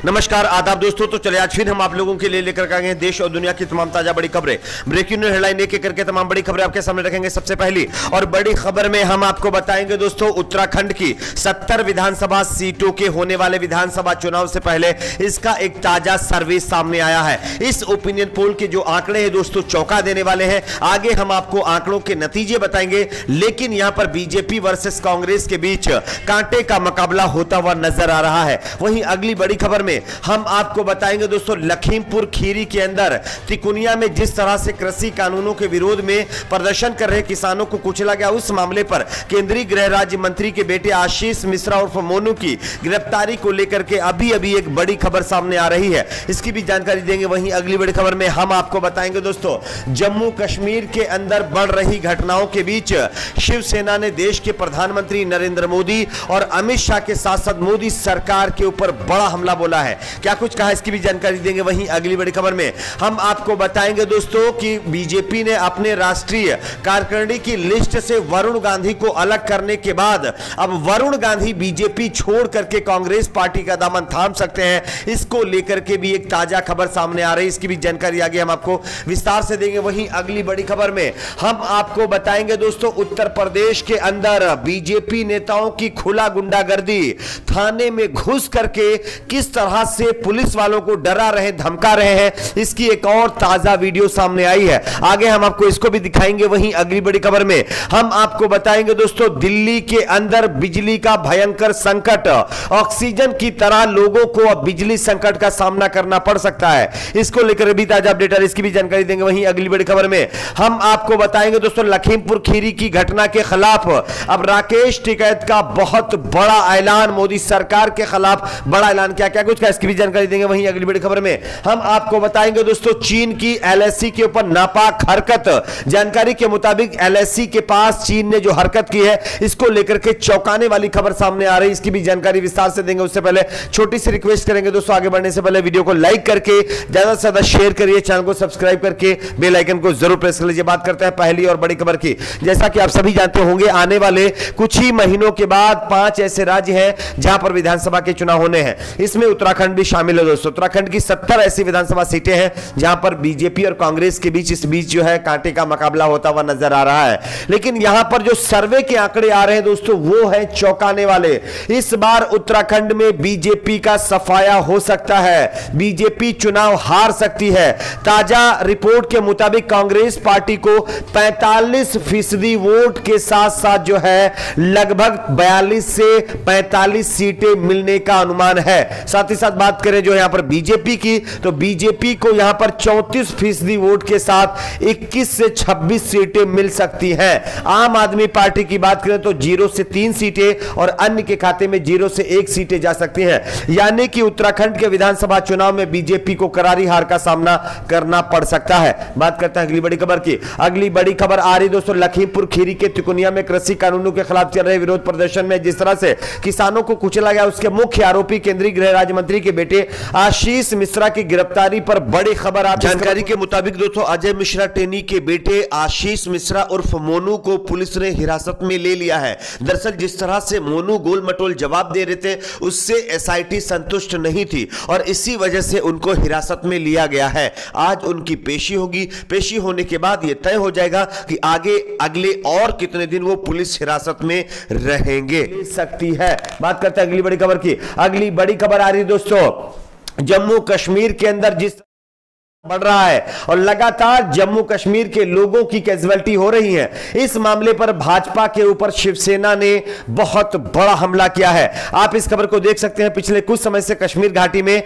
नमस्कार आदाब दोस्तों। तो चले आज फिर हम आप लोगों के लिए लेकर आए हैं देश और दुनिया की तमाम ताजा बड़ी खबरें, ब्रेकिंग न्यूज हेडलाइन एक एक करके तमाम बड़ी खबरें आपके सामने रखेंगे। सबसे पहली और बड़ी खबर में हम आपको बताएंगे दोस्तों, उत्तराखंड की 70 विधानसभा सीटों के होने वाले विधानसभा चुनाव से पहले इसका एक ताजा सर्वे सामने आया है। इस ओपिनियन पोल के जो आंकड़े हैं दोस्तों चौंका देने वाले हैं। आगे हम आपको आंकड़ों के नतीजे बताएंगे, लेकिन यहां पर बीजेपी वर्सेस कांग्रेस के बीच कांटे का मुकाबला होता हुआ नजर आ रहा है। वहीं अगली बड़ी खबर में हम आपको बताएंगे दोस्तों, लखीमपुर खीरी के अंदर तिकोनिया में जिस तरह से कृषि कानूनों के विरोध में प्रदर्शन कर रहे किसानों को कुचला गया, उस मामले पर केंद्रीय गृह राज्य मंत्री के बेटे आशीष मिश्रा उर्फ मोनू की गिरफ्तारी को लेकर के अभी एक बड़ी खबर सामने आ रही है, इसकी भी जानकारी देंगे। वहीं अगली बड़ी खबर में हम आपको बताएंगे दोस्तों, जम्मू कश्मीर के अंदर बढ़ रही घटनाओं के बीच शिवसेना ने देश के प्रधानमंत्री नरेंद्र मोदी और अमित शाह के साथ साथ मोदी सरकार के ऊपर बड़ा हमला बोला है। क्या कुछ कहा, इसकी भी जानकारी देंगे। वहीं अगली बड़ी खबर में हम आपको बताएंगे दोस्तों कि बीजेपी ने अपने राष्ट्रीय कार्यकारिणी की लिस्ट से वरुण गांधी को अलग करने के बाद अब वरुण गांधी बीजेपी छोड़ करके कांग्रेस पार्टी का दामन थाम सकते हैं, इसको लेकर के भी एक ताजा खबर सामने आ रही है, इसकी भी जानकारी आगे हम आपको विस्तार से देंगे। वहीं अगली बड़ी खबर में हम आपको बताएंगे दोस्तों, उत्तर प्रदेश के अंदर बीजेपी नेताओं की खुला गुंडागर्दी, थाने में घुस करके किस तरह से पुलिस वालों को डरा रहे धमका रहे हैं, इसकी एक और ताजा वीडियो सामने आई है, आगे हम आपको इसको भी दिखाएंगे। वहीं अगली बड़ी खबर में हम आपको बताएंगे दोस्तों, दिल्ली के अंदर बिजली का भयंकर संकट, ऑक्सीजन की तरह लोगों को अब बिजली संकट का सामना करना पड़ सकता है, इसको लेकर भी ताजा अपडेट है, इसकी भी जानकारी देंगे। वहीं अगली बड़ी खबर में हम आपको बताएंगे दोस्तों, लखीमपुर खीरी की घटना के खिलाफ अब राकेश टिकैत का बहुत बड़ा ऐलान, मोदी सरकार के खिलाफ बड़ा ऐलान, क्या क्या कुछ का, इसकी भी जानकारी देंगे। वहीं अगली बड़ी खबर में हम आपको बताएंगे दोस्तों, चीन की एलएसी के ऊपर नापाक हरकत, जानकारी के मुताबिक एलएसी के पास चीन ने जो हरकत की है, इसको लेकर के चौंकाने वाली खबर सामने आ रही है, इसकी भी जानकारी विस्तार से देंगे। उससे पहले छोटी सी रिक्वेस्ट करेंगे दोस्तों, आगे बढ़ने से पहले वीडियो को लाइक करके ज्यादा से ज्यादा शेयर करिए, चैनल को सब्सक्राइब करके बेल आइकन को जरूर प्रेस कर लीजिए। बात करते हैं पहली और बड़ी खबर की। जैसा कि आप सभी जानते होंगे, आने वाले कुछ ही महीनों के बाद 5 ऐसे राज्य हैं जहां पर विधानसभा के चुनाव होने हैं, इसमें उत्तराखंड भी शामिल है दोस्तों। उत्तराखंड की 70 ऐसी विधानसभा सीटें हैं जहां पर बीजेपी और कांग्रेस के बीच इस बीच जो है कांटे का मुकाबला होता हुआ नजर आ रहा है। लेकिन यहां पर जो सर्वे के आंकड़े आ रहे हैं दोस्तों, वो है चौंकाने वाले। इस बार उत्तराखंड में बीजेपी का सफाया हो सकता है, बीजेपी चुनाव हार सकती है। ताजा रिपोर्ट के मुताबिक कांग्रेस पार्टी को 45% वोट के साथ साथ जो है लगभग 42 से 45 सीटें मिलने का अनुमान है। साथ ही साथ बात करें जो यहां पर बीजेपी की, तो बीजेपी को यहां पर 34% वोट के साथ 21 से 26 सीटें मिल सकती हैं। आम आदमी पार्टी की बात करें तो 0 से 3 सीटें और अन्य के खाते में 0 से 1 सीटें जा सकती हैं, यानी कि उत्तराखंड के विधानसभा चुनाव में बीजेपी को करारी हार का सामना करना पड़ सकता है। बात करते हैं अगली बड़ी खबर की। अगली बड़ी खबर आ रही दोस्तों, लखीमपुर खीरी के तिकोनिया में कृषि कानूनों के खिलाफ चल रहे विरोध प्रदर्शन में जिस तरह से किसानों को कुचला गया, उसके मुख्य आरोपी केंद्रीय गृह राज्य मंत्री के बेटे आशीष मिश्रा की गिरफ्तारी पर बड़ी खबर। आप जानकारी के मुताबिक दोस्तों, अजय मिश्रा टेनी के बेटे आशीष मिश्रा उर्फ मोनू को पुलिस ने हिरासत में ले लिया है। दरअसल जिस तरह से मोनू गोल मटोल जवाब दे रहे थे, उससे एसआईटी संतुष्ट नहीं थी और इसी वजह से उनको हिरासत में लिया गया है। आज उनकी पेशी होगी, पेशी होने के बाद यह तय हो जाएगा कि आगे अगले और कितने दिन वो पुलिस हिरासत में रहेंगे सकती है। बात करते हैं अगली बड़ी खबर की। अगली बड़ी खबर आ रही है दोस्तों, जम्मू कश्मीर के अंदर जिस बढ़ रहा है और लगातार जम्मू कश्मीर के लोगों की कैजुअलिटी हो रही है, इस मामले पर भाजपा के ऊपर शिवसेना ने बहुत बड़ा हमला किया है। आप इस खबर को देख सकते हैं, पिछले कुछ समय से कश्मीर घाटी में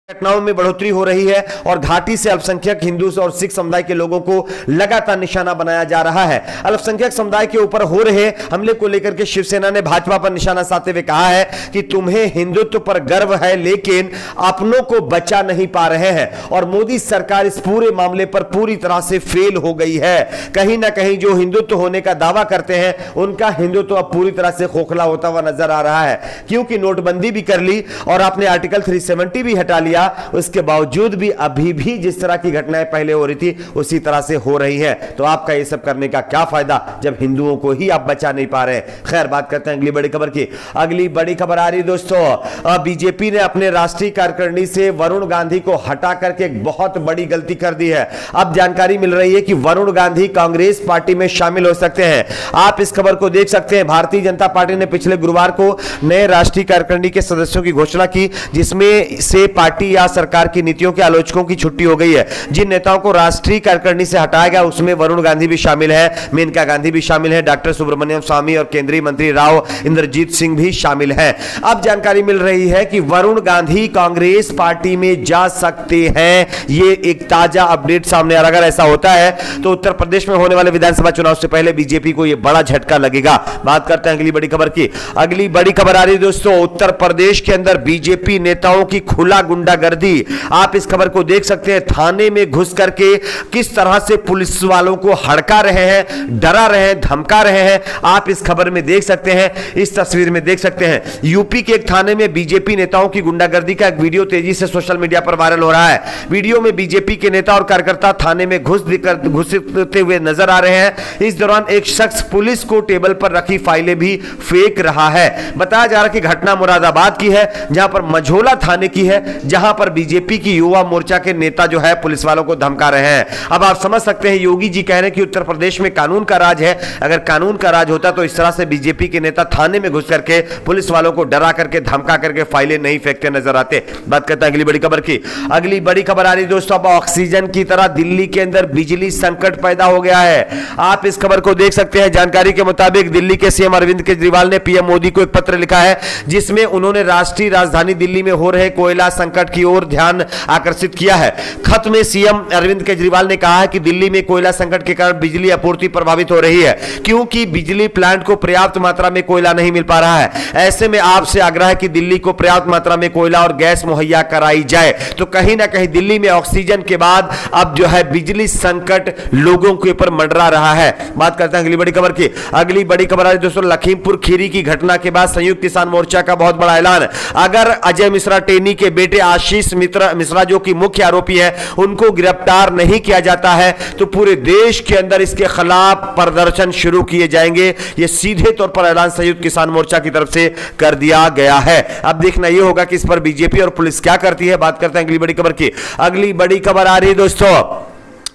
घटनाओं में बढ़ोतरी हो रही है और घाटी से अल्पसंख्यक हिंदू और सिख समुदाय के लोगों को लगातार निशाना बनाया जा रहा है। अल्पसंख्यक समुदाय के ऊपर हो रहे हमले को लेकर के शिवसेना ने भाजपा पर निशाना साधते हुए कहा है कि तुम्हें हिंदुत्व पर गर्व है, लेकिन अपनों को बचा नहीं पा रहे हैं और मोदी सरकार इस पूरे मामले पर पूरी तरह से फेल हो गई है। कहीं ना कहीं जो हिंदुत्व होने का दावा करते हैं, उनका हिंदुत्व अब पूरी तरह से खोखला होता हुआ नजर आ रहा है, क्योंकि नोटबंदी भी कर ली और आपने आर्टिकल 370 भी हटा लिया लिया, उसके बावजूद भी अभी भी जिस तरह की घटनाएं पहले हो रही थी उसी तरह से हो रही है। तो आपका ये सब करने का क्या फायदा जब हिंदुओं को ही आप बचा नहीं पा रहे। खैर, बात करते हैं अगली बड़ी खबर की। अगली बड़ी खबर आ रही दोस्तों, बीजेपी ने अपने राष्ट्रीय कार्यकारिणी से वरुण गांधी को हटा करके एक बहुत बड़ी गलती कर दी है। अब जानकारी मिल रही है कि वरुण गांधी कांग्रेस पार्टी में शामिल हो सकते हैं। आप इस खबर को देख सकते हैं। भारतीय जनता पार्टी ने पिछले गुरुवार को नए राष्ट्रीय कार्यकारिणी के सदस्यों की घोषणा की, जिसमें से पार्टी या सरकार की नीतियों के आलोचकों की छुट्टी हो गई है। जिन नेताओं को राष्ट्रीय कार्यकारिणी से हटाया गया उसमें वरुण गांधी भी शामिल है, मेनका गांधी भी शामिल है, डॉक्टर सुब्रमण्यम स्वामी और केंद्रीय मंत्री राव इंद्रजीत सिंह भी शामिल हैं। अब जानकारी मिल रही है कि वरुण गांधी कांग्रेस पार्टी में जा सकते हैं। ये एक ताजा अपडेट सामने आ रहा है। अगर ऐसा होता है तो उत्तर प्रदेश में होने वाले विधानसभा चुनाव से पहले बीजेपी को यह बड़ा झटका लगेगा। बात करते हैं अगली बड़ी खबर की। अगली बड़ी खबर आ रही है दोस्तों, उत्तर प्रदेश के अंदर बीजेपी नेताओं की खुला गुंडागर्दी। आप इस खबर को देख सकते हैं। थाने में घुस करके किस तरह से पुलिस वालों को हड़का रहे हैं, डरा रहे हैं, धमका रहे हैं। आप इस खबर में देख सकते हैं, इस तस्वीर में देख सकते हैं। यूपी के एक थाने में बीजेपी नेताओं की गुंडागर्दी का एक वीडियो तेजी से सोशल मीडिया पर वायरल हो रहा है। वीडियो में बीजेपी के नेता और कार्यकर्ता थाने में घुसते हुए नजर आ रहे हैं। इस दौरान एक शख्स पुलिस को टेबल पर रखी फाइलें भी फेंक रहा है। बताया जा रहा है कि घटना मुरादाबाद की है, जहां पर मझोला थाने की है, जहां पर बीजेपी की युवा मोर्चा के नेता जो है पुलिस वालों को धमका रहे हैं। अब आप समझ सकते हैं, योगी जी कह रहे हैं कि उत्तर प्रदेश में कानून का राज है। अगर कानून का राज होता तो इस तरह से बीजेपी के नेता थाने में घुस करके पुलिस वालों को डरा करके धमका करके फाइलें नहीं फेंकते नजर आते। बात करते हैं अगली बड़ी खबर की। अगली बड़ी खबर आ रही है दोस्तों, अब ऑक्सीजन की तरह दिल्ली के अंदर बिजली संकट पैदा हो गया है। आप इस खबर को देख सकते हैं। जानकारी के मुताबिक दिल्ली के सीएम अरविंद केजरीवाल ने पीएम मोदी को एक पत्र लिखा है, जिसमें उन्होंने राष्ट्रीय राजधानी दिल्ली में हो रहे कोयला संकट की ओर ध्यान आकर्षित किया है। खत में सीएम अरविंद केजरीवाल ने कहा है कि दिल्ली में कोयला संकट के कारण बिजली आपूर्ति प्रभावित हो रही है, क्योंकि बिजली प्लांट को पर्याप्त मात्रा में कोयला नहीं मिल पा रहा है। ऐसे में आपसे आग्रह है कि दिल्ली को पर्याप्त मात्रा में कोयला और गैस मुहैया कराई जाए। तो कहीं ना कहीं दिल्ली में ऑक्सीजन के बाद अब जो है बिजली संकट लोगों के ऊपर मंडरा रहा है। बात करते हैं अगली बड़ी खबर की। अगली बड़ी खबर है दोस्तों, लखीमपुर खीरी की घटना के बाद संयुक्त किसान मोर्चा का बहुत बड़ा ऐलान। अगर अजय मिश्रा टेनी के बेटे आशीष मिश्रा जो कि मुख्य आरोपी है, उनको गिरफ्तार नहीं किया जाता है तो पूरे देश के अंदर इसके खिलाफ प्रदर्शन शुरू किए जाएंगे। यह सीधे तौर पर ऐलान संयुक्त किसान मोर्चा की तरफ से कर दिया गया है। अब देखना यह होगा कि इस पर बीजेपी और पुलिस क्या करती है। बात करते हैं अगली बड़ी खबर की। अगली बड़ी खबर आ रही है दोस्तों,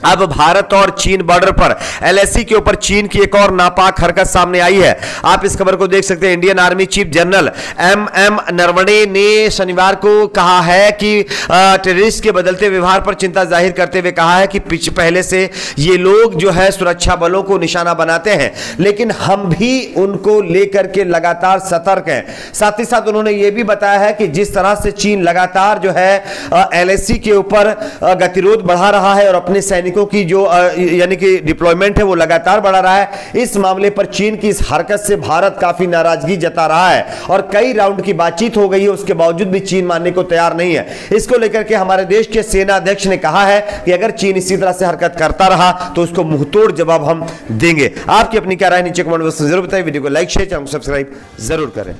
अब भारत और चीन बॉर्डर पर एलएसी के ऊपर चीन की एक और नापाक हरकत सामने आई है। आप इस खबर को देख सकते हैं। Indian army chief general MM Naravane ने शनिवार को कहा है कि टेररिस्ट के बदलते व्यवहार पर चिंता जाहिर करते हुए कहा है कि पहले से ये लोग जो है सुरक्षा बलों को निशाना बनाते हैं, लेकिन हम भी उनको लेकर के लगातार सतर्क हैं। साथ ही साथ उन्होंने ये भी बताया है कि जिस तरह से चीन लगातार जो है एलएसी के ऊपर गतिरोध बढ़ा रहा है और अपने सैनिकों की जो यानी कि डिप्लॉयमेंट है वो लगातार बढ़ा रहा है, इस मामले पर चीन की इस हरकत से भारत काफी नाराजगी जता रहा है और कई राउंड की बातचीत हो गई है। उसके बावजूद भी चीन मानने को तैयार नहीं है। इसको लेकर के हमारे देश के सेना अध्यक्ष ने कहा है कि अगर चीन इसी तरह से हरकत करता रहा तो उसको मुंहतोड़ जवाब हम देंगे। आपकी अपनी क्या राय नीचे कमेंट बॉक्स में जरूर बताइए। वीडियो को लाइक शेयर, चैनल को सब्सक्राइब जरूर करें।